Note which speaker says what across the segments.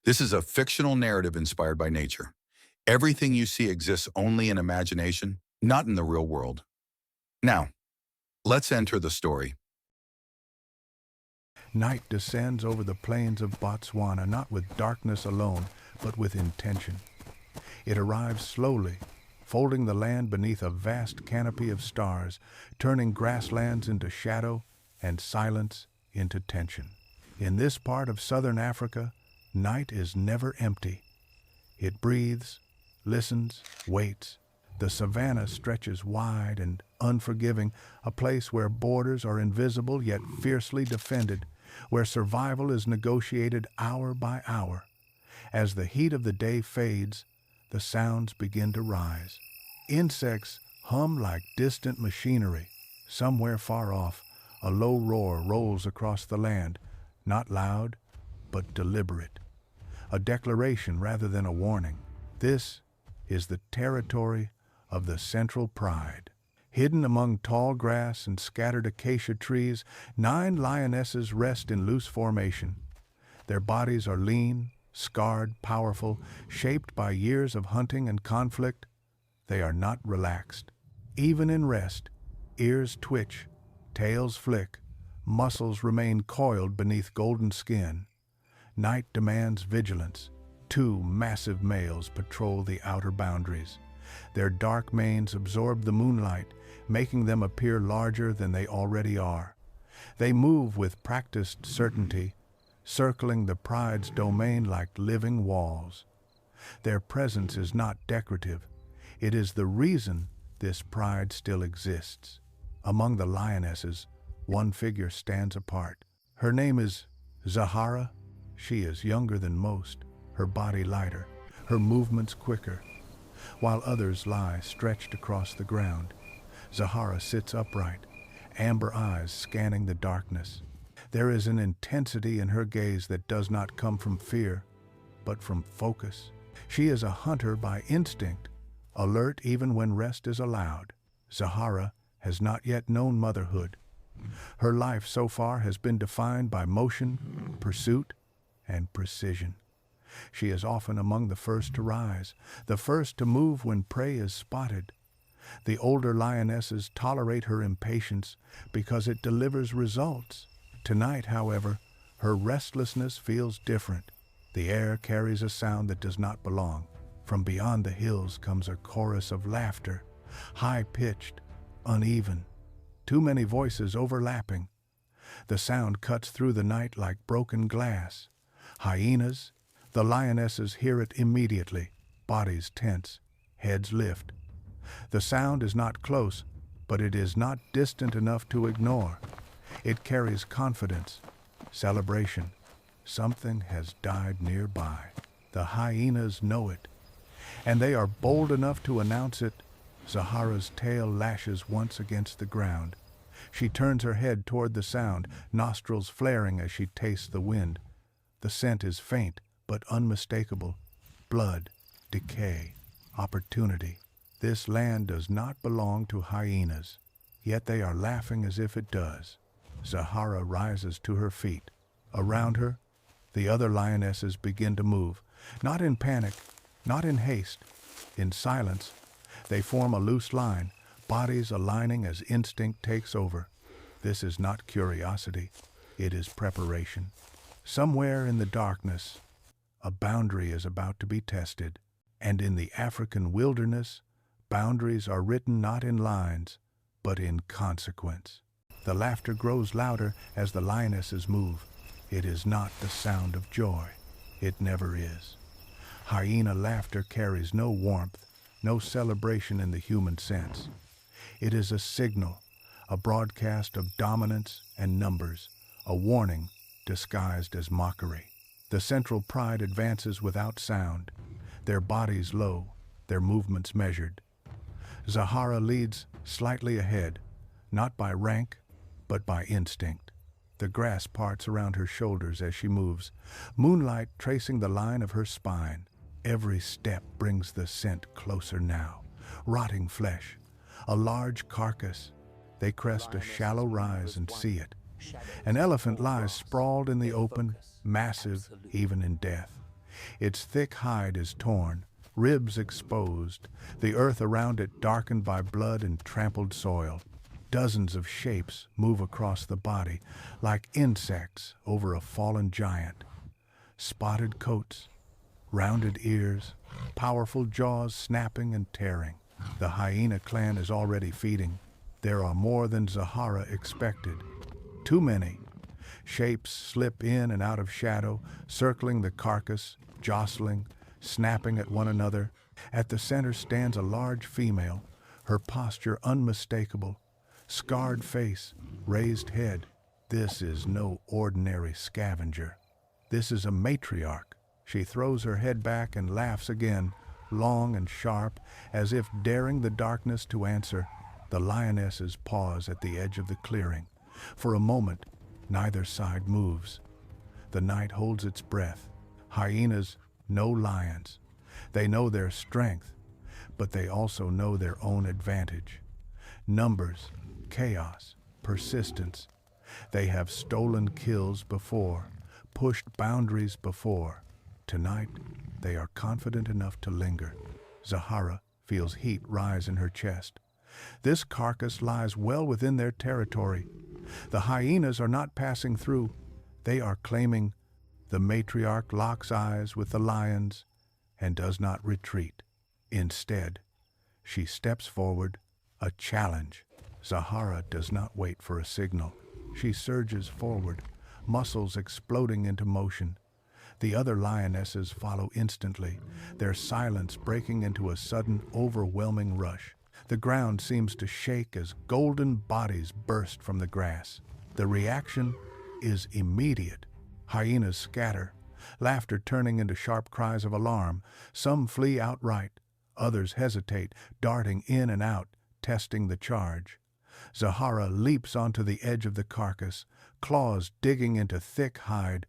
Speaker 1: This is a fictional narrative inspired by nature. Everything you see exists only in imagination, not in the real world. Now, let's enter the story.
Speaker 2: Night descends over the plains of Botswana not with darkness alone, but with intention. It arrives slowly, folding the land beneath a vast canopy of stars, turning grasslands into shadow and silence into tension. In this part of southern Africa, night is never empty. It breathes, listens, waits. The savannah stretches wide and unforgiving, a place where borders are invisible yet fiercely defended, where survival is negotiated hour by hour. As the heat of the day fades, the sounds begin to rise. Insects hum like distant machinery. Somewhere far off, a low roar rolls across the land, not loud, but deliberate. A declaration rather than a warning. This is the territory of the Central Pride. Hidden among tall grass and scattered acacia trees, 9 lionesses rest in loose formation. Their bodies are lean, scarred, powerful, shaped by years of hunting and conflict. They are not relaxed. Even in rest, ears twitch, tails flick, muscles remain coiled beneath golden skin. Night demands vigilance. 2 massive males patrol the outer boundaries. Their dark manes absorb the moonlight, making them appear larger than they already are. They move with practiced certainty, circling the pride's domain like living walls. Their presence is not decorative. It is the reason this pride still exists. Among the lionesses, one figure stands apart. Her name is Zahara. She is younger than most, her body lighter, her movements quicker. While others lie stretched across the ground, Zahara sits upright, amber eyes scanning the darkness. There is an intensity in her gaze that does not come from fear, but from focus. She is a hunter by instinct, alert even when rest is allowed. Zahara has not yet known motherhood. Her life so far has been defined by motion, pursuit, and precision. She is often among the first to rise, the first to move when prey is spotted. The older lionesses tolerate her impatience because it delivers results. Tonight, however, her restlessness feels different. The air carries a sound that does not belong. From beyond the hills comes a chorus of laughter, high-pitched, uneven, too many voices overlapping. The sound cuts through the night like broken glass. Hyenas, the lionesses hear it immediately, bodies tense, heads lift. The sound is not close, but it is not distant enough to ignore. It carries confidence, celebration. Something has died nearby. The hyenas know it, and they are bold enough to announce it. Zahara's tail lashes once against the ground. She turns her head toward the sound, nostrils flaring as she tastes the wind. The scent is faint, but unmistakable. Blood, decay, opportunity. This land does not belong to hyenas, yet they are laughing as if it does. Zahara rises to her feet. Around her, the other lionesses begin to move, not in panic, not in haste. In silence, they form a loose line, bodies aligning as instinct takes over. This is not curiosity, it is preparation. Somewhere in the darkness, a boundary is about to be tested, and in the African wilderness, boundaries are written not in lines, but in consequence. The laughter grows louder as the lionesses move. It is not the sound of joy. It never is. Hyena laughter carries no warmth, no celebration in the human sense. It is a signal, a broadcast of dominance and numbers, a warning disguised as mockery. The Central Pride advances without sound, their bodies low, their movements measured. Zahara leads slightly ahead, not by rank, but by instinct. The grass parts around her shoulders as she moves, moonlight tracing the line of her spine. Every step brings the scent closer now. Rotting flesh, a large carcass. They crest a shallow rise and see it. An elephant lies sprawled in the open, massive even in death. Its thick hide is torn, ribs exposed, the earth around it darkened by blood and trampled soil. Dozens of shapes move across the body like insects over a fallen giant. Spotted coats, rounded ears, powerful jaws snapping and tearing. The hyena clan is already feeding. There are more than Zahara expected. Too many. Shapes slip in and out of shadow, circling the carcass, jostling, snapping at one another. At the center stands a large female, her posture unmistakable. Scarred face, raised head. This is no ordinary scavenger. This is a matriarch. She throws her head back and laughs again, long and sharp, as if daring the darkness to answer. The lionesses pause at the edge of the clearing. For a moment, neither side moves. The night holds its breath. Hyenas know lions. They know their strength, but they also know their own advantage. Numbers, chaos, persistence. They have stolen kills before, pushed boundaries before. Tonight, they are confident enough to linger. Zahara feels heat rise in her chest. This carcass lies well within their territory. The hyenas are not passing through. They are claiming. The matriarch locks eyes with the lions and does not retreat. Instead, she steps forward, a challenge. Zahara does not wait for a signal. She surges forward, muscles exploding into motion. The other lionesses follow instantly, their silence breaking into a sudden, overwhelming rush. The ground seems to shake as golden bodies burst from the grass. The reaction is immediate. Hyenas scatter, laughter turning into sharp cries of alarm. Some flee outright, others hesitate, darting in and out, testing the charge. Zahara leaps onto the edge of the carcass, claws digging into thick hide,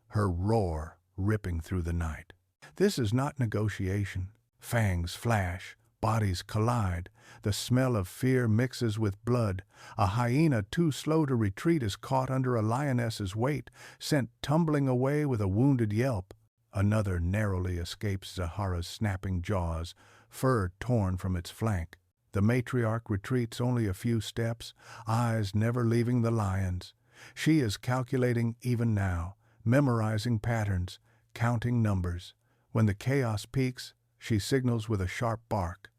Speaker 2: her roar ripping through the night. This is not negotiation. Fangs flash, bodies collide, the smell of fear mixes with blood. A hyena too slow to retreat is caught under a lioness's weight, sent tumbling away with a wounded yelp. Another narrowly escapes Zahara's snapping jaws, fur torn from its flank. The matriarch retreats only a few steps, eyes never leaving the lions. She is calculating even now, memorizing patterns, counting numbers. When the chaos peaks, she signals with a sharp bark,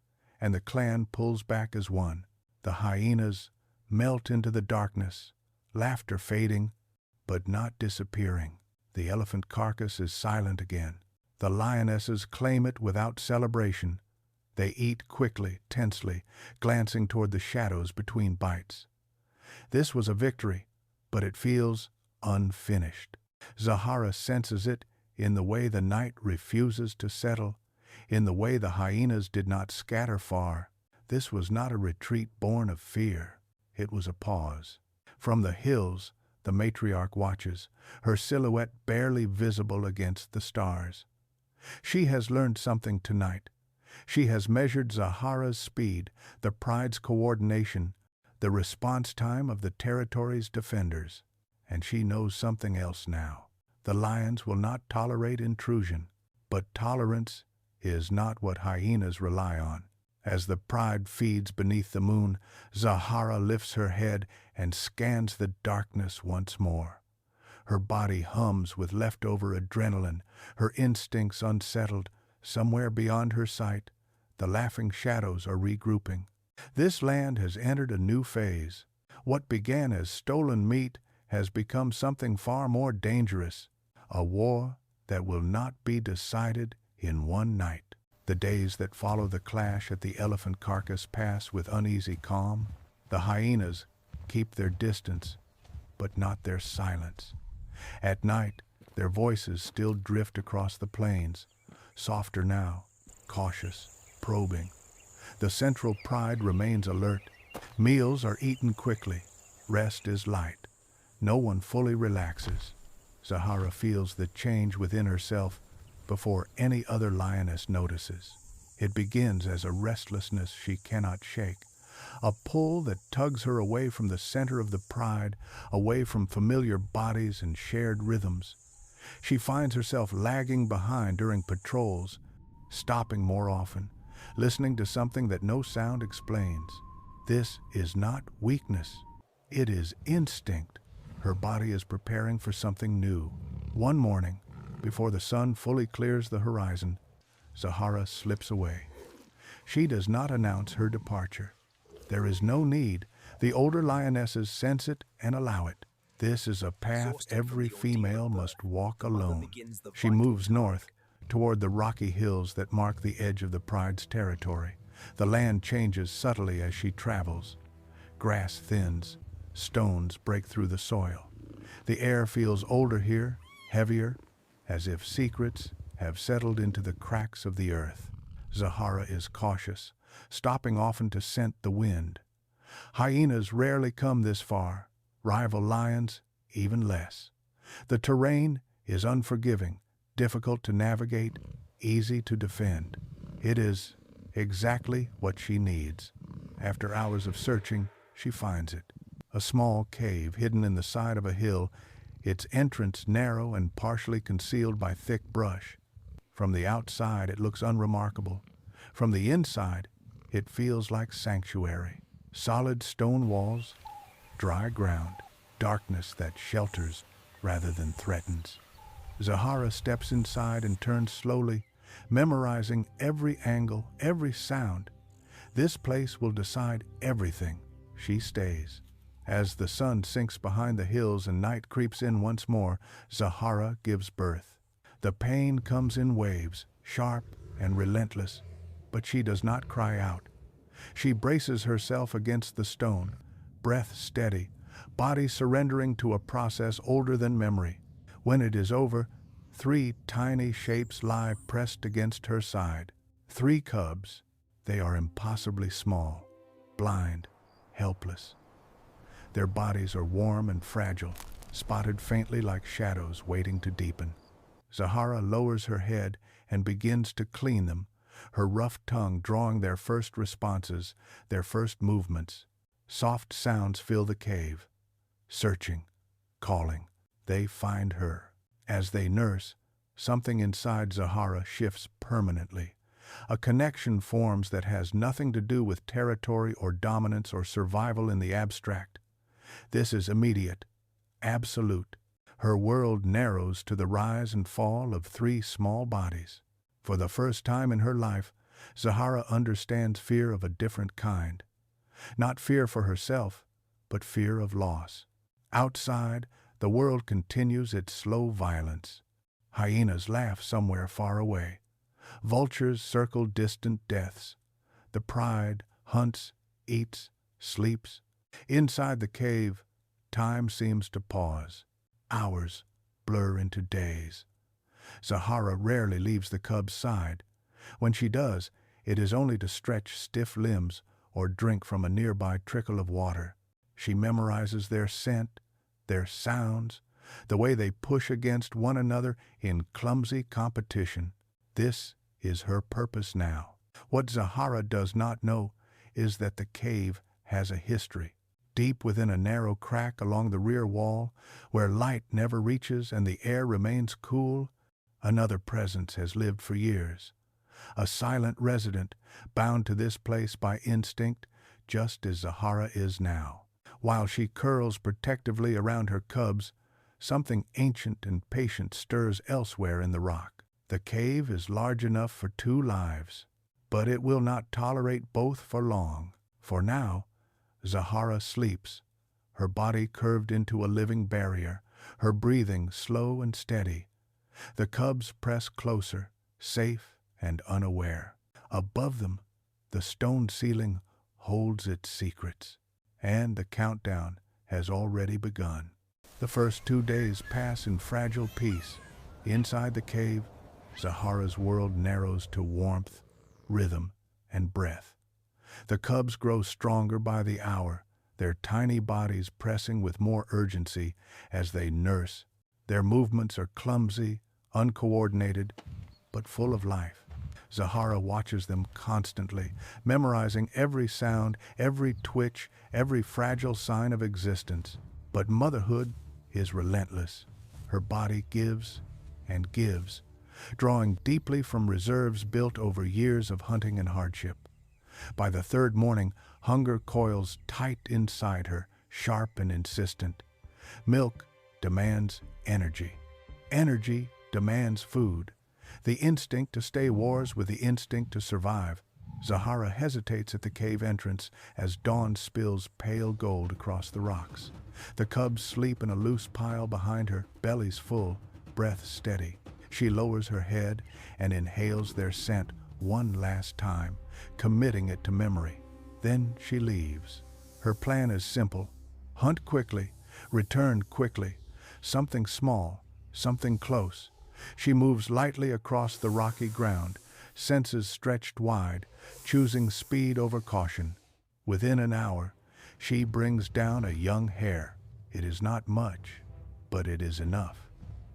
Speaker 2: and the clan pulls back as one. The hyenas melt into the darkness, laughter fading, but not disappearing. The elephant carcass is silent again. The lionesses claim it without celebration. They eat quickly, tensely, glancing toward the shadows between bites. This was a victory, but it feels unfinished. Zahara senses it in the way the night refuses to settle, in the way the hyenas did not scatter far. This was not a retreat born of fear. It was a pause. From the hills, the matriarch watches, her silhouette barely visible against the stars. She has learned something tonight. She has measured Zahara's speed, the pride's coordination, the response time of the territory's defenders. And she knows something else now. The lions will not tolerate intrusion, but tolerance is not what hyenas rely on. As the pride feeds beneath the moon, Zahara lifts her head and scans the darkness once more. Her body hums with leftover adrenaline, her instincts unsettled. Somewhere beyond her sight, the laughing shadows are regrouping. This land has entered a new phase. What began as stolen meat has become something far more dangerous, a war that will not be decided in one night. The days that follow the clash at the elephant carcass pass with uneasy calm. The hyenas keep their distance, but not their silence. At night, their voices still drift across the plains, softer now, cautious, probing. The central pride remains alert. Meals are eaten quickly. Rest is light. No one fully relaxes. Zahara feels the change within herself before any other lioness notices. It begins as a restlessness she cannot shake, a pull that tugs her away from the center of the pride, away from familiar bodies and shared rhythms. She finds herself lagging behind during patrols, stopping more often, listening to something that no sound explains. This is not weakness. It is instinct. Her body is preparing for something new. One morning, before the sun fully clears the horizon, Zahara slips away. She does not announce her departure. There is no need. The older lionesses sense it and allow it. This is a path every female must walk alone. She moves north, toward the rocky hills that mark the edge of the pride's territory. The land changes subtly as she travels. Grass thins, stones break through the soil. The air feels older here, heavier, as if secrets have settled into the cracks of the earth. Zahara is cautious, stopping often to scent the wind. Hyenas rarely come this far, rival lions even less. The terrain is unforgiving, difficult to navigate, easy to defend. It is exactly what she needs. After hours of searching, she finds it. A small cave hidden in the side of a hill, its entrance narrow and partially concealed by thick brush. From the outside, it looks unremarkable. From the inside, it feels like sanctuary. Solid stone walls, dry ground, darkness that shelters rather than threatens. Zahara steps inside and turns slowly, memorizing every angle, every sound. This place will decide everything. She stays. As the sun sinks behind the hills and night creeps in once more, Zahara gives birth. The pain comes in waves, sharp and relentless, but she does not cry out. She braces herself against the stone, breath steady, body surrendering to a process older than memory. When it is over, 3 tiny shapes lie pressed against her side. 3 cubs. They are impossibly small, blind, helpless. Their bodies are warm and fragile, spotted faintly like shadows waiting to deepen. Zahara lowers her head and begins to clean them, her rough tongue drawing their first responses, their first movements. Soft sounds fill the cave. Searching, calling. They find her. As they nurse, something inside Zahara shifts permanently. A connection forms that has nothing to do with territory or dominance or survival in the abstract. This is immediate, absolute. Her world narrows to the rise and fall of 3 small bodies. For the first time in her life, Zahara understands fear of a different kind. Not fear for herself, but fear of loss. Outside, the world continues its slow violence. Hyenas laugh somewhere far away. Vultures circle distant deaths. The pride hunts, eats, sleeps. Inside the cave, time seems to pause. Hours blur into days. Zahara rarely leaves the cub's side. When she does, it is only to stretch stiff limbs or drink from a nearby trickle of water. She memorizes their scent, their sounds, the way they push against one another in clumsy competition. This is her purpose now. What Zahara does not know is that the cave has a history. Deep within a narrow crack along the rear wall, where light never reaches and the air remains cool, another presence has lived for years. A silent resident, bound to this place by instinct, just as Zahara is now. While she curls protectively around her cubs, something ancient and patient stirs elsewhere in the rock. The cave is large enough for 2 lives, but it will not tolerate both for long. For now, Zahara sleeps, her body curved into a living barrier, her breathing slow and steady. The cubs press closer, safe and unaware. Above them, the stone ceiling holds its secrets, and the countdown has already begun. The first 2 days pass in fragile peace. Inside the cave, Zahara's world narrows to warmth, rhythm, and breath. The cubs grow stronger by the hour, their tiny bodies pressing with more urgency as they nurse. Their movements are clumsy, uncoordinated, but full of life. Zahara watches them constantly, memorizing every sound, every twitch, every fragile sign of existence. But motherhood is relentless. Her body gives and gives, drawing deeply from reserves built over years of hunting and hardship. By the third morning, hunger coils tight inside her, sharp and insistent. Milk demands energy. Energy demands food. The instinct to stay wars with the instinct to survive. Zahara hesitates at the cave entrance as dawn spills pale gold across the rocks. The cubs sleep in a loose pile behind her, bellies full, breath steady. She lowers her head and inhales their scent one last time, committing it to memory. Then she leaves. Her plan is simple. Hunt quickly, return quickly. Something small, something close. She moves lightly across the rocky ground, senses stretched wide, choosing speed over caution. Within an hour, she brings down a young hare. It is not much, but it is enough.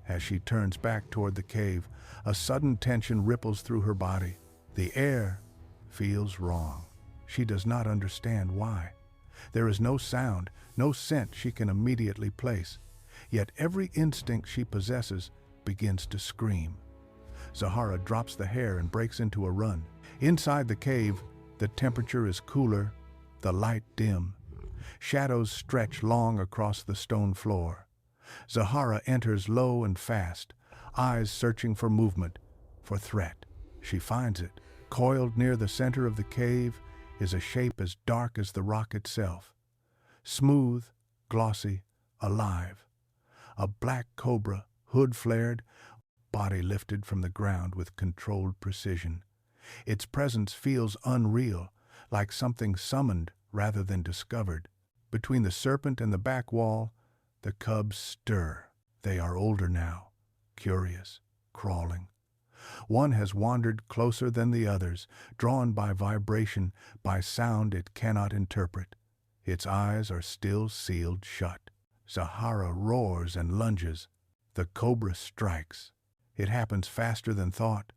Speaker 2: As she turns back toward the cave, a sudden tension ripples through her body. The air feels wrong. She does not understand why. There is no sound, no scent she can immediately place. Yet every instinct she possesses begins to scream. Zahara drops the hare and breaks into a run. Inside the cave, the temperature is cooler, the light dim. Shadows stretch long across the stone floor. Zahara enters low and fast, eyes searching for movement, for threat. She finds it. Coiled near the center of the cave is a shape as dark as the rock itself. Smooth, glossy, alive. A black cobra, hood flared, body lifted from the ground with controlled precision. Its presence feels unreal, like something summoned rather than discovered. Between the serpent and the back wall, the cubs stir. They are older now, curious, crawling. One has wandered closer than the others, drawn by vibration, by sound it cannot interpret. Its eyes are still sealed shut. Zahara roars and lunges. The cobra strikes. It happens faster than thought.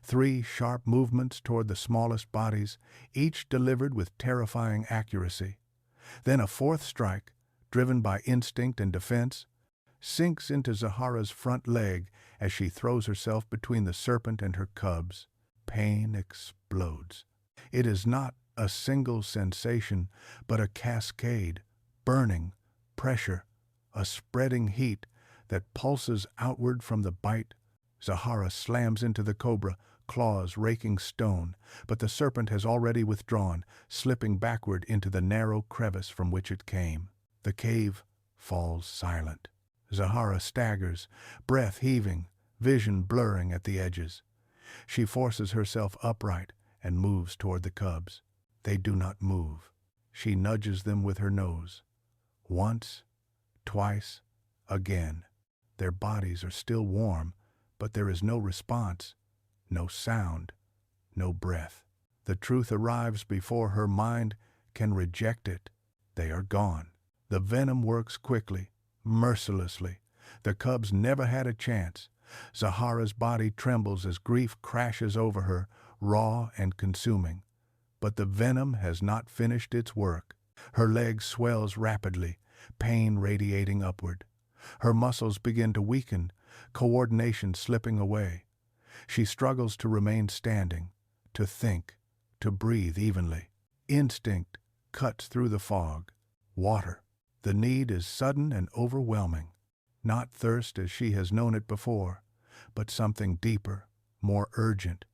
Speaker 2: 3 sharp movements toward the smallest bodies, each delivered with terrifying accuracy. Then a 4th strike, driven by instinct and defense, sinks into Zahara's front leg as she throws herself between the serpent and her cubs. Pain explodes. It is not a single sensation, but a cascade, burning, pressure, a spreading heat that pulses outward from the bite. Zahara slams into the cobra, claws raking stone, but the serpent has already withdrawn, slipping backward into the narrow crevice from which it came. The cave falls silent. Zahara staggers, breath heaving, vision blurring at the edges. She forces herself upright and moves toward the cubs. They do not move. She nudges them with her nose. Once, twice, again. Their bodies are still warm, but there is no response, no sound, no breath. The truth arrives before her mind can reject it. They are gone. The venom works quickly, mercilessly. The cubs never had a chance. Zahara's body trembles as grief crashes over her, raw and consuming. But the venom has not finished its work. Her leg swells rapidly, pain radiating upward. Her muscles begin to weaken, coordination slipping away. She struggles to remain standing, to think, to breathe evenly. Instinct cuts through the fog. Water. The need is sudden and overwhelming. Not thirst as she has known it before, but something deeper, more urgent.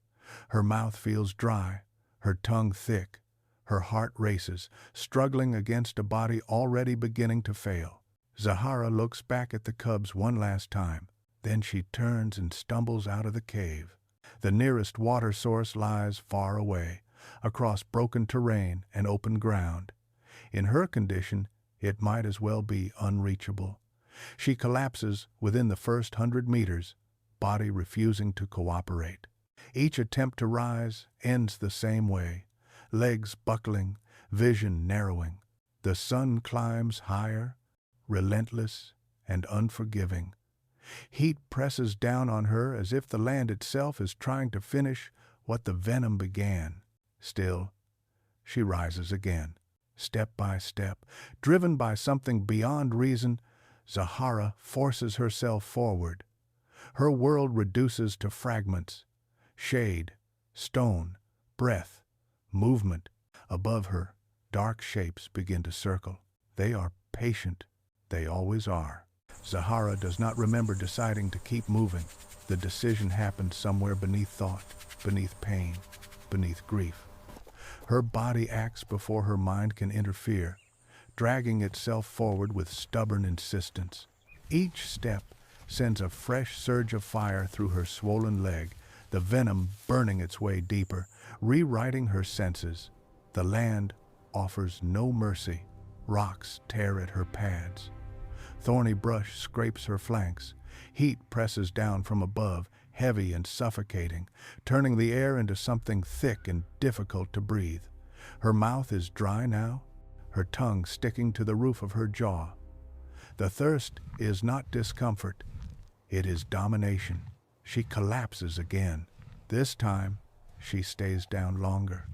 Speaker 2: Her mouth feels dry, her tongue thick. Her heart races, struggling against a body already beginning to fail. Zahara looks back at the cubs one last time. Then she turns and stumbles out of the cave. The nearest water source lies far away, across broken terrain and open ground. In her condition, it might as well be unreachable. She collapses within the first 100 meters, body refusing to cooperate. Each attempt to rise ends the same way, legs buckling, vision narrowing. The sun climbs higher, relentless and unforgiving. Heat presses down on her as if the land itself is trying to finish what the venom began. Still, she rises again. Step by step, driven by something beyond reason, Zahara forces herself forward. Her world reduces to fragments: shade, stone, breath, movement. Above her, dark shapes begin to circle. They are patient. They always are. Zahara does not remember deciding to keep moving. The decision happened somewhere beneath thought, beneath pain, beneath grief. Her body acts before her mind can interfere, dragging itself forward with stubborn insistence. Each step sends a fresh surge of fire through her swollen leg, the venom burning its way deeper, rewriting her senses. The land offers no mercy. Rocks tear at her pads. Thorny brush scrapes her flanks. Heat presses down from above, heavy and suffocating, turning the air into something thick and difficult to breathe. Her mouth is dry now, her tongue sticking to the roof of her jaw. The thirst is not discomfort, it is domination. She collapses again. This time, she stays down longer.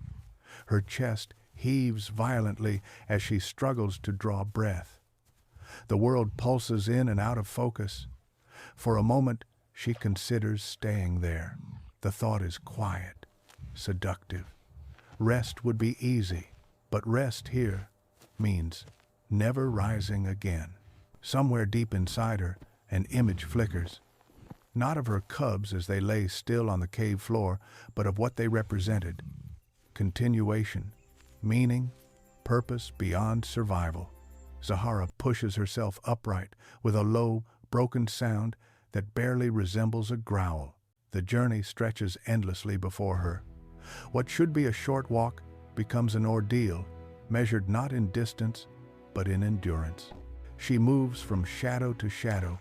Speaker 2: Her chest heaves violently as she struggles to draw breath. The world pulses in and out of focus. For a moment, she considers staying there. The thought is quiet, seductive. Rest would be easy, but rest here means never rising again. Somewhere deep inside her, an image flickers. Not of her cubs as they lay still on the cave floor, but of what they represented. Continuation, meaning, purpose beyond survival. Zahara pushes herself upright with a low, broken sound that barely resembles a growl. The journey stretches endlessly before her. What should be a short walk becomes an ordeal, measured not in distance, but in endurance. She moves from shadow to shadow,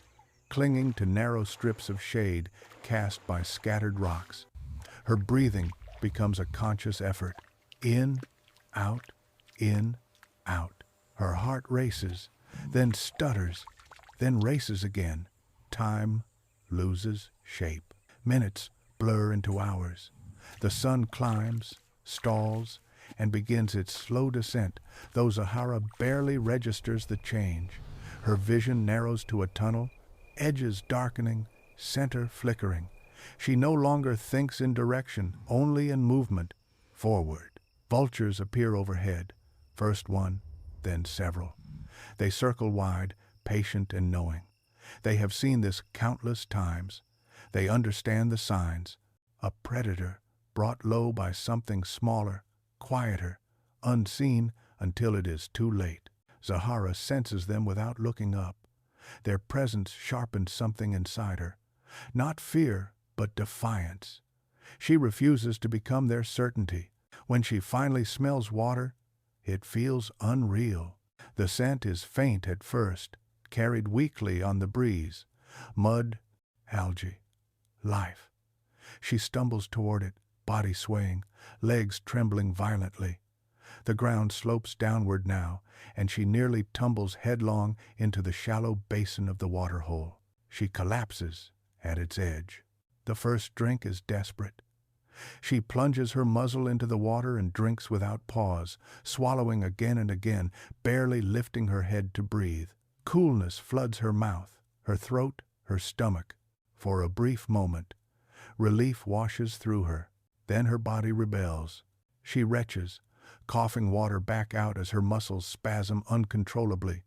Speaker 2: clinging to narrow strips of shade cast by scattered rocks. Her breathing becomes a conscious effort. In, out, in, out. Her heart races, then stutters, then races again. Time loses shape. Minutes blur into hours. The sun climbs, stalls, and begins its slow descent, though Zahara barely registers the change. Her vision narrows to a tunnel, edges darkening, center flickering. She no longer thinks in direction, only in movement, forward. Vultures appear overhead, first one, then several. They circle wide, patient and knowing. They have seen this countless times. They understand the signs. A predator brought low by something smaller, quieter, unseen until it is too late. Zahara senses them without looking up. Their presence sharpens something inside her. Not fear, but defiance. She refuses to become their certainty. When she finally smells water, it feels unreal. The scent is faint at first, carried weakly on the breeze. Mud, algae, life. She stumbles toward it, body swaying, legs trembling violently. The ground slopes downward now, and she nearly tumbles headlong into the shallow basin of the waterhole. She collapses at its edge. The first drink is desperate. She plunges her muzzle into the water and drinks without pause, swallowing again and again, barely lifting her head to breathe. Coolness floods her mouth, her throat, her stomach. For a brief moment, relief washes through her. Then her body rebels. She retches, coughing water back out as her muscles spasm uncontrollably.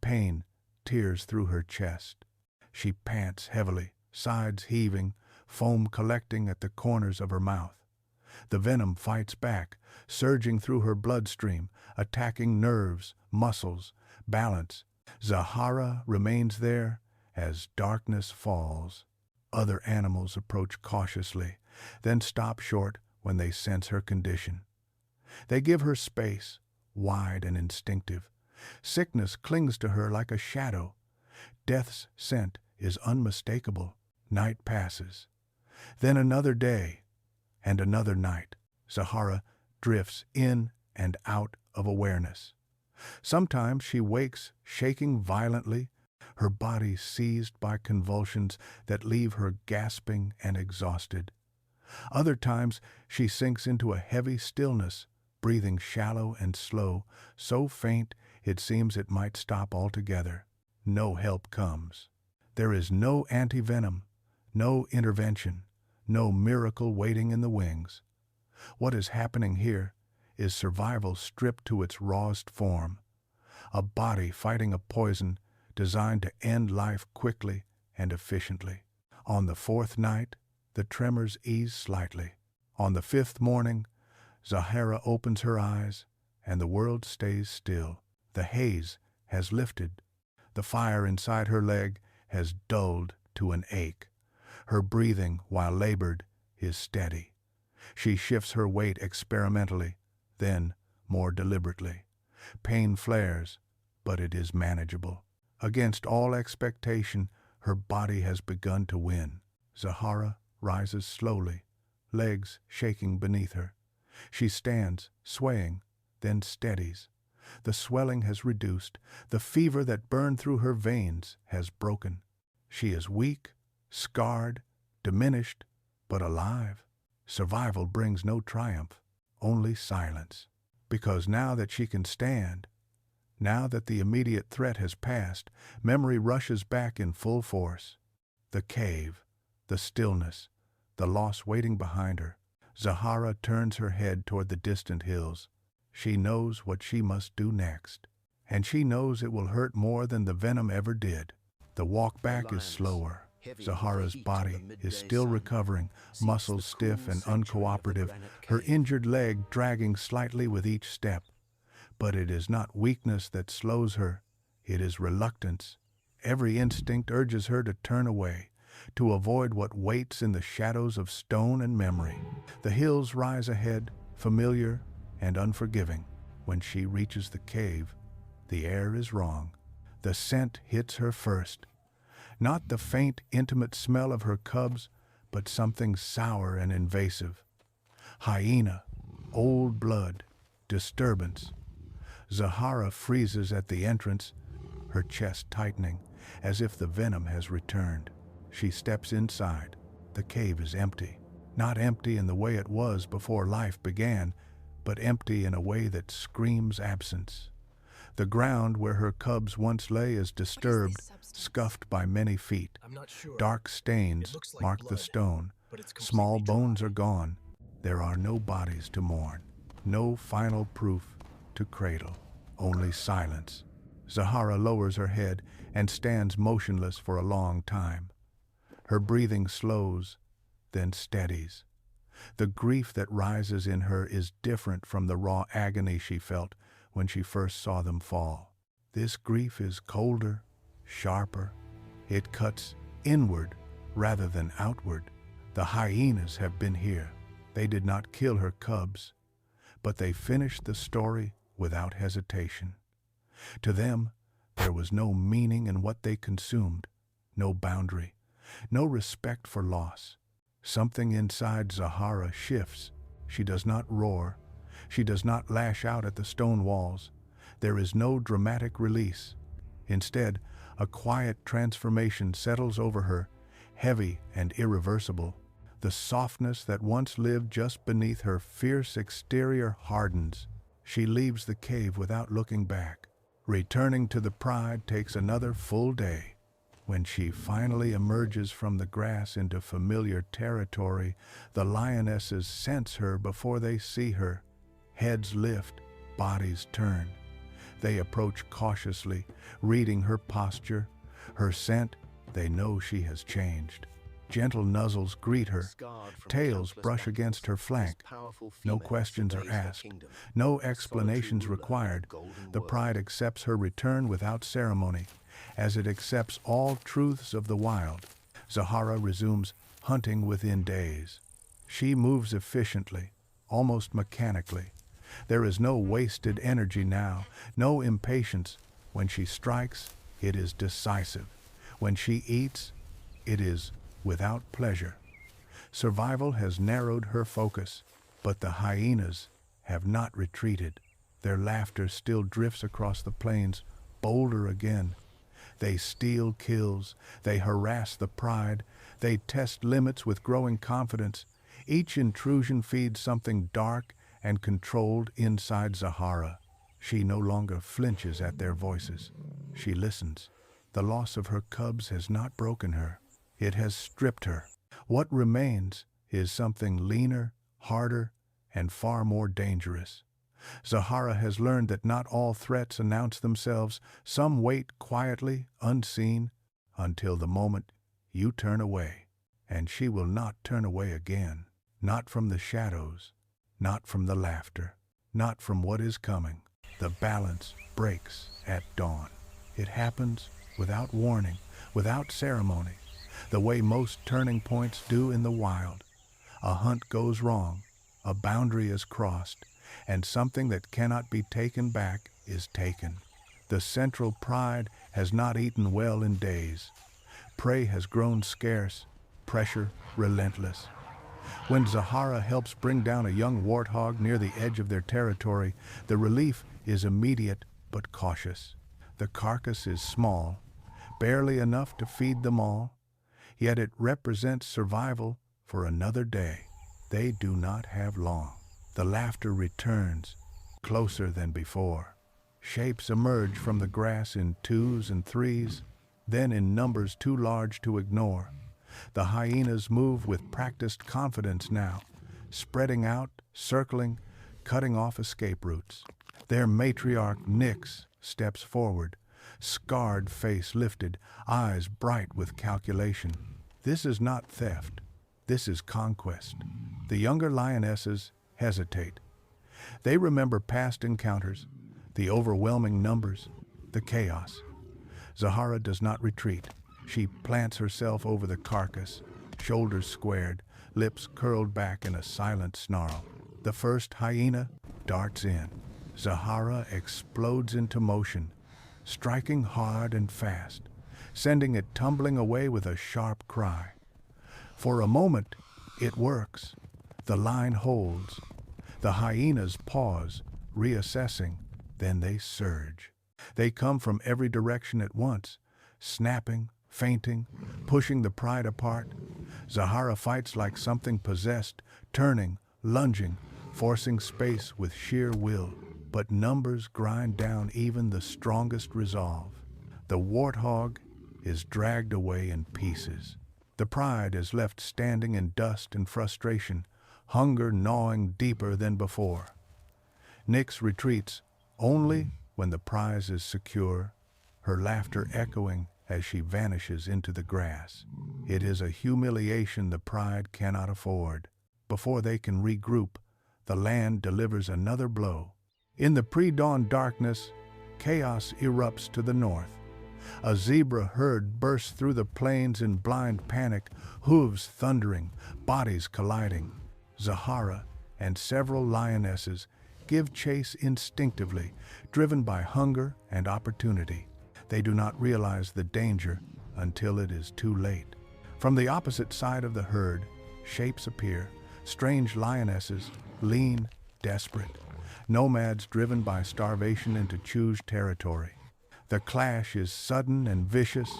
Speaker 2: Pain tears through her chest. She pants heavily, sides heaving, foam collecting at the corners of her mouth. The venom fights back, surging through her bloodstream, attacking nerves, muscles, balance. Zahara remains there as darkness falls. Other animals approach cautiously, then stop short when they sense her condition. They give her space, wide and instinctive. Sickness clings to her like a shadow. Death's scent is unmistakable. Night passes. Then another day, and another night. Zahara drifts in and out of awareness. Sometimes she wakes, shaking violently, her body seized by convulsions that leave her gasping and exhausted. Other times she sinks into a heavy stillness, breathing shallow and slow, so faint it seems it might stop altogether. No help comes. There is no anti-venom, No intervention, no miracle waiting in the wings. What is happening here is survival stripped to its rawest form. A body fighting a poison designed to end life quickly and efficiently. On the fourth night, the tremors ease slightly. On the fifth morning, Zahara opens her eyes, and the world stays still. The haze has lifted. The fire inside her leg has dulled to an ache. Her breathing, while labored, is steady. She shifts her weight experimentally, then more deliberately. Pain flares, but it is manageable. Against all expectation, her body has begun to win. Zahara rises slowly, legs shaking beneath her. She stands, swaying, then steadies. The swelling has reduced. The fever that burned through her veins has broken. She is weak, scarred, diminished, but alive. Survival brings no triumph, only silence. Because now that she can stand, now that the immediate threat has passed, memory rushes back in full force. The cave, the stillness, the loss waiting behind her. Zahara turns her head toward the distant hills. She knows what she must do next, and she knows it will hurt more than the venom ever did. The walk back is slower. Zahara's body is still recovering, muscles stiff and uncooperative, her injured leg dragging slightly with each step. But it is not weakness that slows her, it is reluctance. Every instinct urges her to turn away, to avoid what waits in the shadows of stone and memory. The hills rise ahead, familiar and unforgiving. When she reaches the cave, the air is wrong. The scent hits her first. Not the faint, intimate smell of her cubs, but something sour and invasive. Hyena, old blood, disturbance. Zahara freezes at the entrance, her chest tightening, as if the venom has returned. She steps inside. The cave is empty. Not empty in the way it was before life began, but empty in a way that screams absence. The ground where her cubs once lay is disturbed, scuffed by many feet. Dark stains mark the stone. Small bones are gone. There are no bodies to mourn. No final proof to cradle. Only silence. Zahara lowers her head and stands motionless for a long time. Her breathing slows, then steadies. The grief that rises in her is different from the raw agony she felt when she first saw them fall. This grief is colder, sharper. It cuts inward rather than outward. The hyenas have been here. They did not kill her cubs, but they finished the story without hesitation. To them, there was no meaning in what they consumed, no boundary, no respect for loss. Something inside Zahara shifts. She does not roar. She does not lash out at the stone walls. There is no dramatic release. Instead, a quiet transformation settles over her, heavy and irreversible. The softness that once lived just beneath her fierce exterior hardens. She leaves the cave without looking back. Returning to the pride takes another full day. When she finally emerges from the grass into familiar territory, the lionesses sense her before they see her. Heads lift, bodies turn. They approach cautiously, reading her posture, her scent. They know she has changed. Gentle nuzzles greet her. Tails brush against her flank. No questions are asked. No explanations required. The pride accepts her return without ceremony, as it accepts all truths of the wild. Zahara resumes hunting within days. She moves efficiently, almost mechanically. There is no wasted energy now, no impatience. When she strikes, it is decisive. When she eats, it is without pleasure. Survival has narrowed her focus, but the hyenas have not retreated. Their laughter still drifts across the plains, bolder again. They steal kills, they harass the pride, they test limits with growing confidence. Each intrusion feeds something dark and controlled inside Zahara. She no longer flinches at their voices. She listens. The loss of her cubs has not broken her. It has stripped her. What remains is something leaner, harder, and far more dangerous. Zahara has learned that not all threats announce themselves. Some wait quietly, unseen, until the moment you turn away. And she will not turn away again. Not from the shadows, not from the laughter, not from what is coming. The balance breaks at dawn. It happens without warning, without ceremony, the way most turning points do in the wild. A hunt goes wrong, a boundary is crossed, and something that cannot be taken back is taken. The central pride has not eaten well in days. Prey has grown scarce, pressure relentless. When Zahara helps bring down a young warthog near the edge of their territory, the relief is immediate but cautious. The carcass is small, barely enough to feed them all, yet it represents survival for another day. They do not have long. The laughter returns, closer than before. Shapes emerge from the grass in twos and threes, then in numbers too large to ignore. The hyenas move with practiced confidence now, spreading out, circling, cutting off escape routes. Their matriarch Nyx steps forward, scarred face lifted, eyes bright with calculation. This is not theft. This is conquest. The younger lionesses hesitate. They remember past encounters, the overwhelming numbers, the chaos. Zahara does not retreat. She plants herself over the carcass, shoulders squared, lips curled back in a silent snarl. The first hyena darts in. Zahara explodes into motion, striking hard and fast, sending it tumbling away with a sharp cry. For a moment, it works. The line holds. The hyenas pause, reassessing, then they surge. They come from every direction at once, snapping, feinting, pushing the pride apart. Zahara fights like something possessed, turning, lunging, forcing space with sheer will. But numbers grind down even the strongest resolve. The warthog is dragged away in pieces. The pride is left standing in dust and frustration, hunger gnawing deeper than before. Nyx retreats only when the prize is secure, her laughter echoing as she vanishes into the grass. It is a humiliation the pride cannot afford. Before they can regroup, the land delivers another blow. In the pre-dawn darkness, chaos erupts to the north. A zebra herd bursts through the plains in blind panic, hooves thundering, bodies colliding. Zahara and several lionesses give chase instinctively, driven by hunger and opportunity. They do not realize the danger until it is too late. From the opposite side of the herd, shapes appear, strange lionesses, lean, desperate, nomads driven by starvation into choose territory. The clash is sudden and vicious,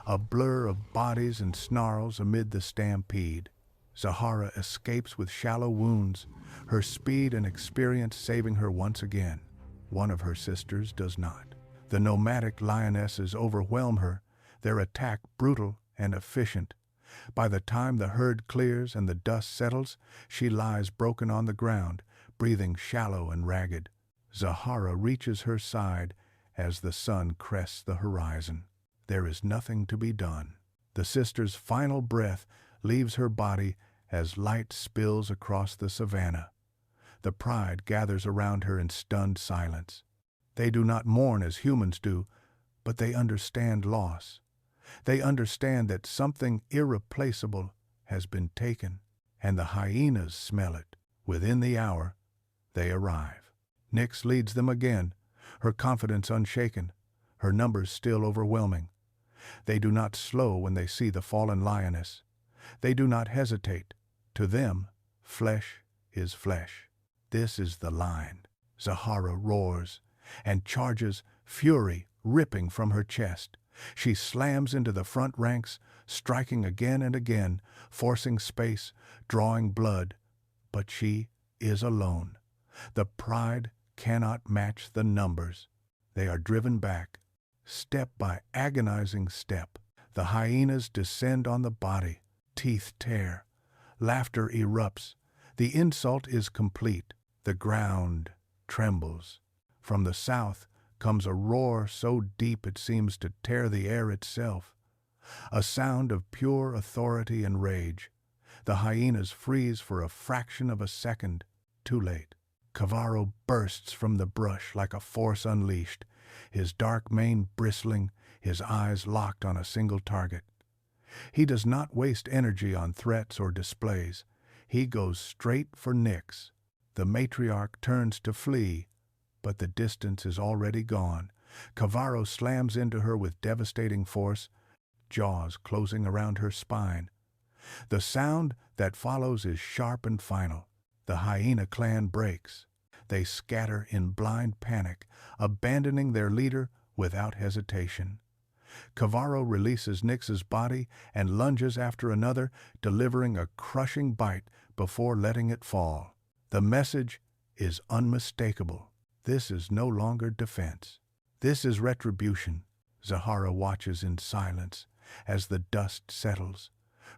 Speaker 2: a blur of bodies and snarls amid the stampede. Zahara escapes with shallow wounds, her speed and experience saving her once again. One of her sisters does not. The nomadic lionesses overwhelm her, their attack brutal and efficient. By the time the herd clears and the dust settles, she lies broken on the ground, breathing shallow and ragged. Zahara reaches her side as the sun crests the horizon. There is nothing to be done. The sister's final breath leaves her body as light spills across the savannah. The pride gathers around her in stunned silence. They do not mourn as humans do, but they understand loss. They understand that something irreplaceable has been taken, and the hyenas smell it. Within the hour, they arrive. Nyx leads them again, her confidence unshaken, her numbers still overwhelming. They do not slow when they see the fallen lioness. They do not hesitate. To them, flesh is flesh. This is the line. Zahara roars and charges, fury ripping from her chest. She slams into the front ranks, striking again and again, forcing space, drawing blood. But she is alone. The pride cannot match the numbers. They are driven back, step by agonizing step. The hyenas descend on the body, teeth tear, laughter erupts. The insult is complete. The ground trembles. From the south comes a roar so deep it seems to tear the air itself, a sound of pure authority and rage. The hyenas freeze for a fraction of a second. Too late. Cavaro bursts from the brush like a force unleashed, his dark mane bristling, his eyes locked on a single target. He does not waste energy on threats or displays. He goes straight for Nyx. The matriarch turns to flee, but the distance is already gone. Cavaro slams into her with devastating force, jaws closing around her spine. The sound that follows is sharp and final. The hyena clan breaks. They scatter in blind panic, abandoning their leader without hesitation. Cavaro releases Nyx's body and lunges after another, delivering a crushing bite before letting it fall. The message is unmistakable. This is no longer defense. This is retribution. Zahara watches in silence as the dust settles,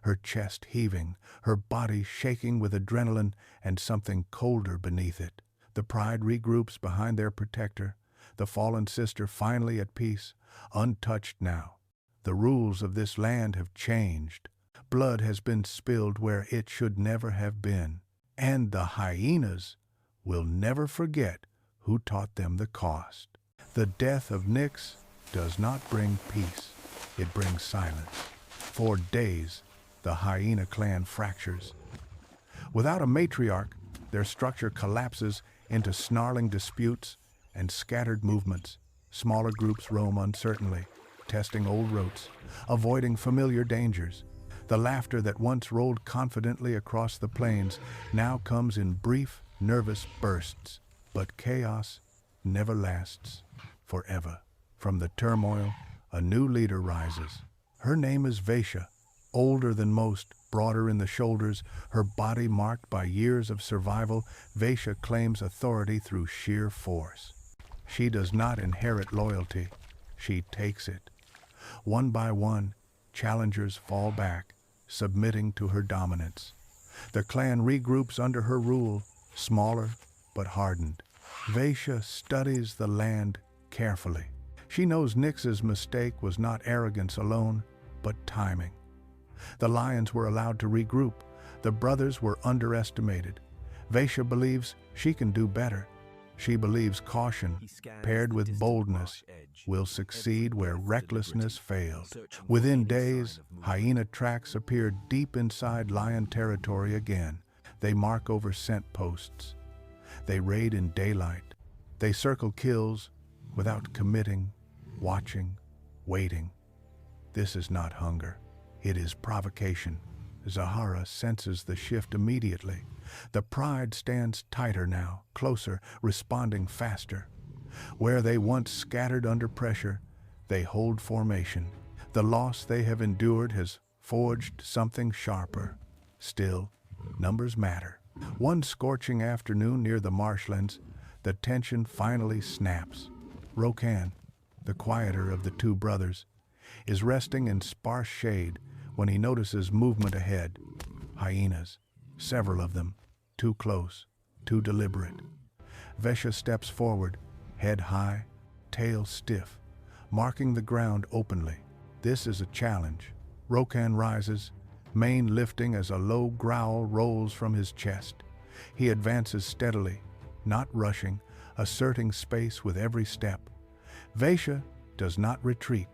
Speaker 2: her chest heaving, her body shaking with adrenaline and something colder beneath it. The pride regroups behind their protector, the fallen sister finally at peace, untouched now. The rules of this land have changed. Blood has been spilled where it should never have been. And the hyenas will never forget who taught them the cost. The death of Nyx does not bring peace. It brings silence. For days, the hyena clan fractures. Without a matriarch, their structure collapses into snarling disputes and scattered movements. Smaller groups roam uncertainly, testing old routes, avoiding familiar dangers. The laughter that once rolled confidently across the plains now comes in brief, nervous bursts. But chaos never lasts forever. From the turmoil, a new leader rises. Her name is Vesha, older than most, broader in the shoulders, her body marked by years of survival. Vesha claims authority through sheer force. She does not inherit loyalty, she takes it. One by one, challengers fall back, submitting to her dominance. The clan regroups under her rule, smaller but hardened. Vesha studies the land carefully. She knows Nyx's mistake was not arrogance alone, but timing. The lions were allowed to regroup. The brothers were underestimated. Vesha believes she can do better. She believes caution, paired with boldness, will succeed where recklessness failed. Within days, hyena tracks appear deep inside lion territory again. They mark over scent posts. They raid in daylight. They circle kills without committing, watching, waiting. This is not hunger. It is provocation. Zahara senses the shift immediately. The pride stands tighter now, closer, responding faster. Where they once scattered under pressure, they hold formation. The loss they have endured has forged something sharper. Still, numbers matter. One scorching afternoon near the marshlands, the tension finally snaps. Rokan, the quieter of the two brothers, is resting in sparse shade when he notices movement ahead. Hyenas, several of them, too close, too deliberate. Vesha steps forward, head high, tail stiff, marking the ground openly. This is a challenge. Rokan rises, mane lifting as a low growl rolls from his chest. He advances steadily, not rushing, asserting space with every step. Vesha does not retreat.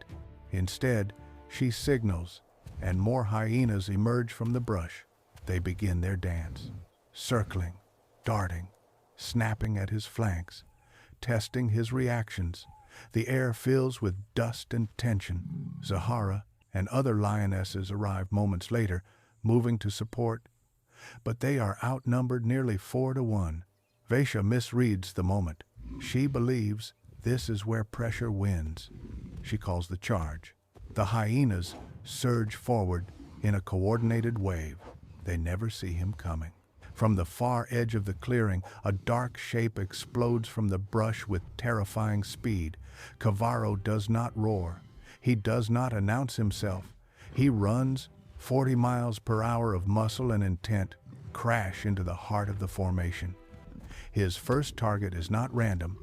Speaker 2: Instead, she signals, and more hyenas emerge from the brush. They begin their dance, circling, darting, snapping at his flanks, testing his reactions. The air fills with dust and tension. Zahara and other lionesses arrive moments later, moving to support, but they are outnumbered nearly 4-1. Vesha misreads the moment. She believes this is where pressure wins. She calls the charge. The hyenas surge forward in a coordinated wave. They never see him coming. From the far edge of the clearing, a dark shape explodes from the brush with terrifying speed. Cavaro does not roar. He does not announce himself. He runs, 40 miles per hour of muscle and intent crash into the heart of the formation. His first target is not random,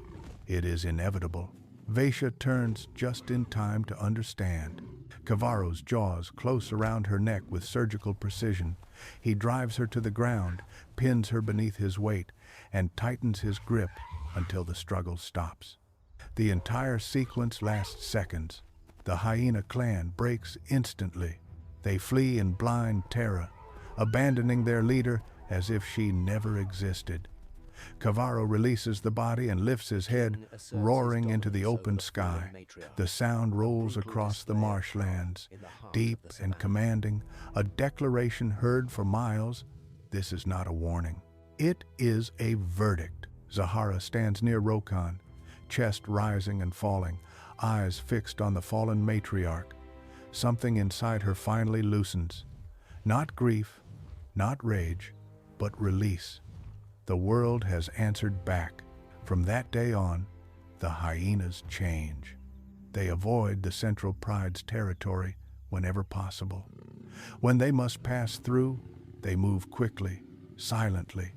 Speaker 2: it is inevitable. Vesha turns just in time to understand. Cavaro's jaws close around her neck with surgical precision. He drives her to the ground, pins her beneath his weight, and tightens his grip until the struggle stops. The entire sequence lasts seconds. The hyena clan breaks instantly. They flee in blind terror, abandoning their leader as if she never existed. Cavaro releases the body and lifts his head, roaring into the open sky. The sound rolls across the marshlands, deep and commanding, a declaration heard for miles. This is not a warning. It is a verdict. Zahara stands near Rokan, chest rising and falling, eyes fixed on the fallen matriarch. Something inside her finally loosens. Not grief, not rage, but release. The world has answered back. From that day on, the hyenas change. They avoid the Central Pride's territory whenever possible. When they must pass through, they move quickly, silently,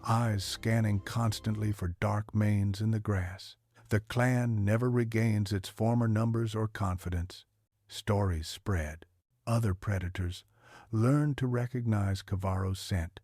Speaker 2: eyes scanning constantly for dark manes in the grass. The clan never regains its former numbers or confidence. Stories spread. Other predators learn to recognize Cavaro's scent.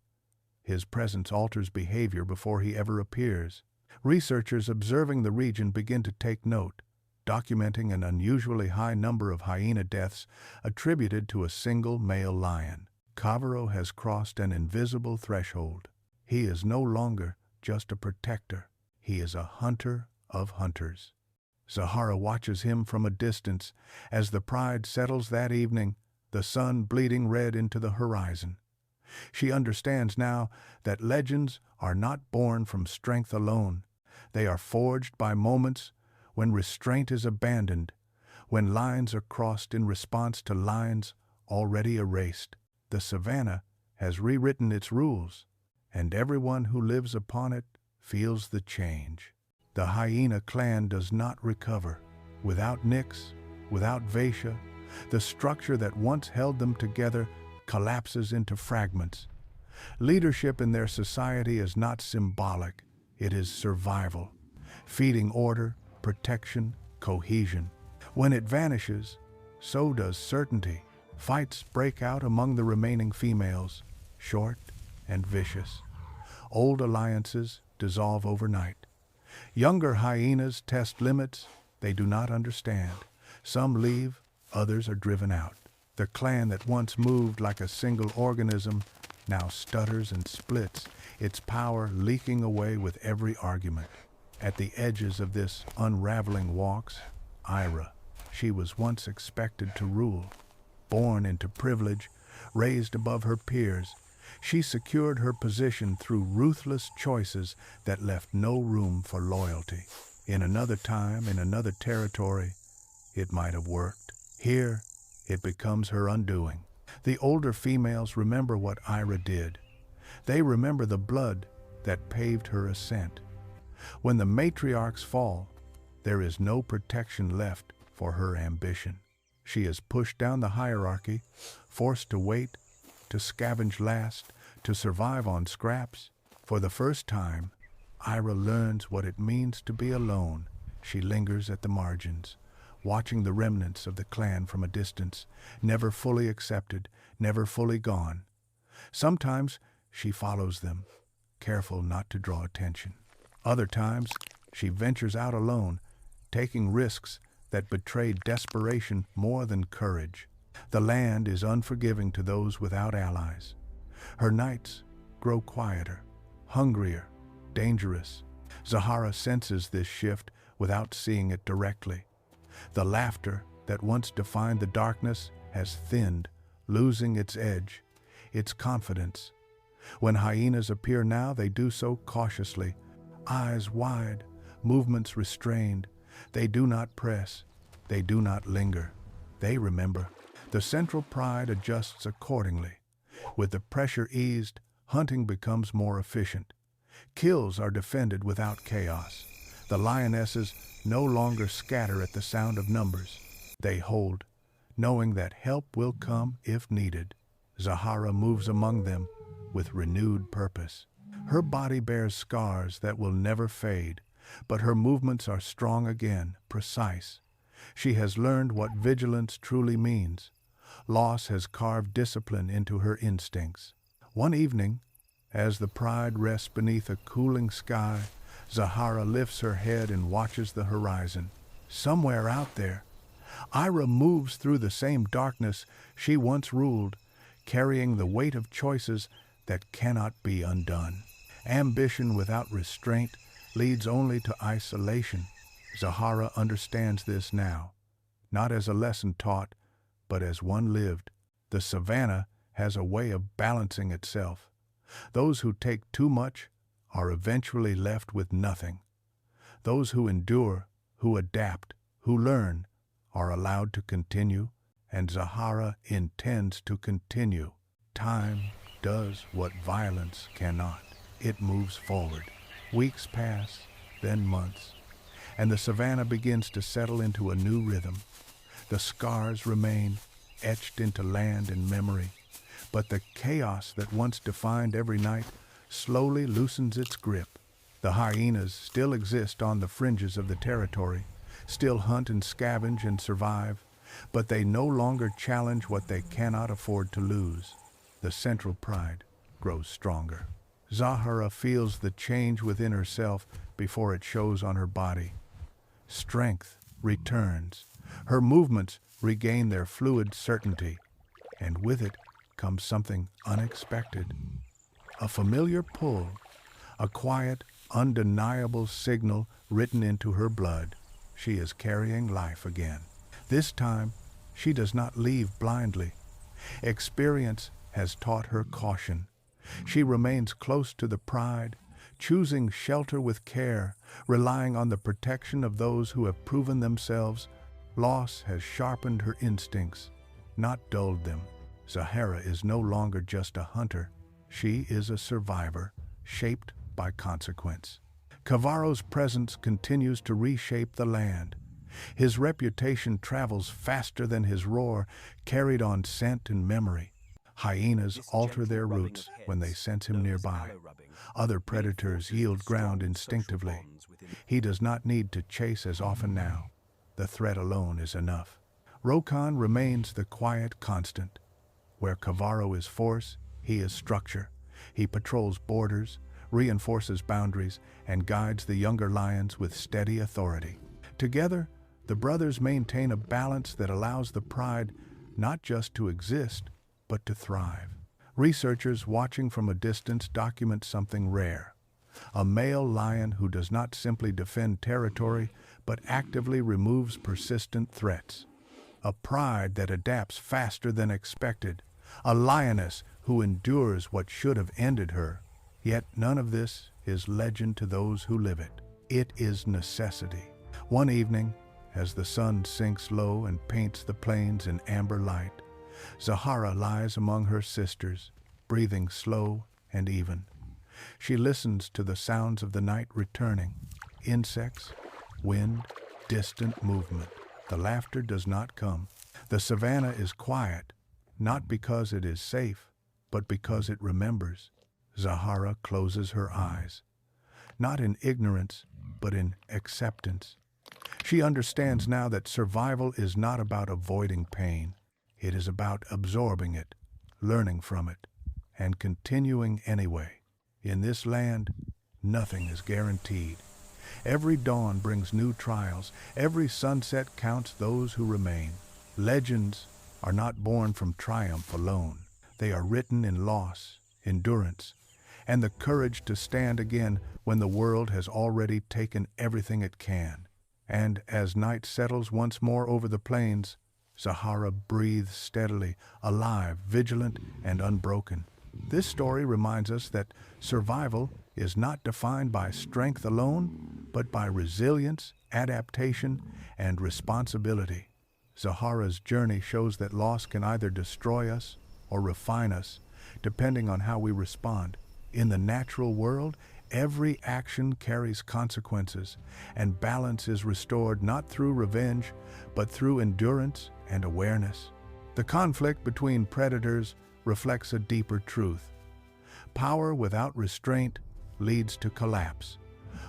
Speaker 2: His presence alters behavior before he ever appears. Researchers observing the region begin to take note, documenting an unusually high number of hyena deaths attributed to a single male lion. Cavaro has crossed an invisible threshold. He is no longer just a protector. He is a hunter of hunters. Zahara watches him from a distance as the pride settles that evening, the sun bleeding red into the horizon. She understands now that legends are not born from strength alone. They are forged by moments when restraint is abandoned, when lines are crossed in response to lines already erased. The savannah has rewritten its rules, and everyone who lives upon it feels the change. The hyena clan does not recover. Without Nyx, without Vesha, the structure that once held them together collapses into fragments. Leadership in their society is not symbolic, it is survival, feeding order, protection, cohesion. When it vanishes, so does certainty. Fights break out among the remaining females, short and vicious. Old alliances dissolve overnight. Younger hyenas test limits they do not understand. Some leave, others are driven out. The clan that once moved like a single organism now stutters and splits, its power leaking away with every argument. At the edges of this unraveling walks, Ira. She was once expected to rule. Born into privilege, raised above her peers, she secured her position through ruthless choices that left no room for loyalty. In another time, in another territory, it might have worked. Here, it becomes her undoing. The older females remember what Ira did. They remember the blood that paved her ascent. When the matriarchs fall, there is no protection left for her ambition. She is pushed down the hierarchy, forced to wait, to scavenge last, to survive on scraps. For the first time, Ira learns what it means to be alone. She lingers at the margins, watching the remnants of the clan from a distance, never fully accepted, never fully gone. Sometimes she follows them, careful not to draw attention. Other times she ventures out alone, taking risks that betray desperation more than courage. The land is unforgiving to those without allies. Her nights grow quieter, hungrier, dangerous. Zahara senses this shift without seeing it directly. The laughter that once defined the darkness has thinned, losing its edge, its confidence. When hyenas appear now, they do so cautiously, eyes wide, movements restrained. They do not press, they do not linger. They remember. The Central Pride adjusts accordingly. With the pressure eased, hunting becomes more efficient. Kills are defended without chaos. The lionesses no longer scatter at the sound of numbers. They hold, knowing that help will come if needed. Zahara moves among them with renewed purpose. Her body bears scars that will never fade, but her movements are strong again, precise. She has learned what vigilance truly means. Loss has carved discipline into her instincts. One evening, as the pride rests beneath a cooling sky, Zahara lifts her head and watches the horizon. Somewhere out there, Ira moves through the same darkness she once ruled, carrying the weight of choices that cannot be undone. Ambition without restraint leads only to isolation. Zahara understands this now, not as a lesson taught, but as one lived. The savannah has a way of balancing itself. Those who take too much are eventually left with nothing. Those who endure, who adapt, who learn, are allowed to continue, and Zahara intends to continue. Time does what violence cannot. It moves forward. Weeks pass, then months, and the savannah begins to settle into a new rhythm. The scars remain, etched into land and memory, but the chaos that once defined every night slowly loosens its grip. The hyenas still exist on the fringes of the territory, still hunt and scavenge and survive, but they no longer challenge what they cannot afford to lose. The central pride grows stronger. Zahara feels the change within herself before it shows on her body. Strength returns. Her movements regain their fluid certainty, and with it comes something unexpected. A familiar pull, a quiet, undeniable signal written into her blood. She is carrying life again. This time, she does not leave blindly. Experience has taught her caution. She remains close to the pride, choosing shelter with care, relying on the protection of those who have proven themselves. Loss has sharpened her instincts, not dulled them. Zahara is no longer just a hunter. She is a survivor, shaped by consequence. Cavaro's presence continues to reshape the land. His reputation travels faster than his roar, carried on scent and memory. Hyenas alter their routes when they sense him nearby. Other predators yield ground instinctively. He does not need to chase as often now. The threat alone is enough. Rokan remains the quiet constant. Where Cavaro is force, he is structure. He patrols borders, reinforces boundaries, and guides the younger lions with steady authority. Together, the brothers maintain a balance that allows the pride not just to exist, but to thrive. Researchers watching from a distance document something rare. A male lion who does not simply defend territory, but actively removes persistent threats. A pride that adapts faster than expected. A lioness who endures what should have ended her. Yet none of this is legend to those who live it. It is necessity. One evening, as the sun sinks low and paints the plains in amber light, Zahara lies among her sisters, breathing slow and even. She listens to the sounds of the night returning. Insects, wind, distant movement. The laughter does not come. The savannah is quiet, not because it is safe, but because it remembers. Zahara closes her eyes, not in ignorance, but in acceptance. She understands now that survival is not about avoiding pain. It is about absorbing it, learning from it, and continuing anyway. In this land, nothing is guaranteed. Every dawn brings new trials. Every sunset counts those who remain. Legends are not born from triumph alone. They are written in loss, endurance, and the courage to stand again when the world has already taken everything it can. And as night settles once more over the plains, Zahara breathes steadily, alive, vigilant, and unbroken. This story reminds us that survival is not defined by strength alone, but by resilience, adaptation, and responsibility. Zahara's journey shows that loss can either destroy us or refine us, depending on how we respond. In the natural world, Every action carries consequences, and balance is restored not through revenge, but through endurance and awareness. The conflict between predators reflects a deeper truth. Power without restraint leads to collapse,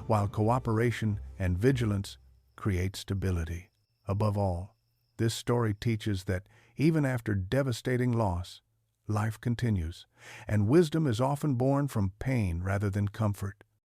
Speaker 2: while cooperation and vigilance create stability. Above all, this story teaches that even after devastating loss, life continues, and wisdom is often born from pain rather than comfort.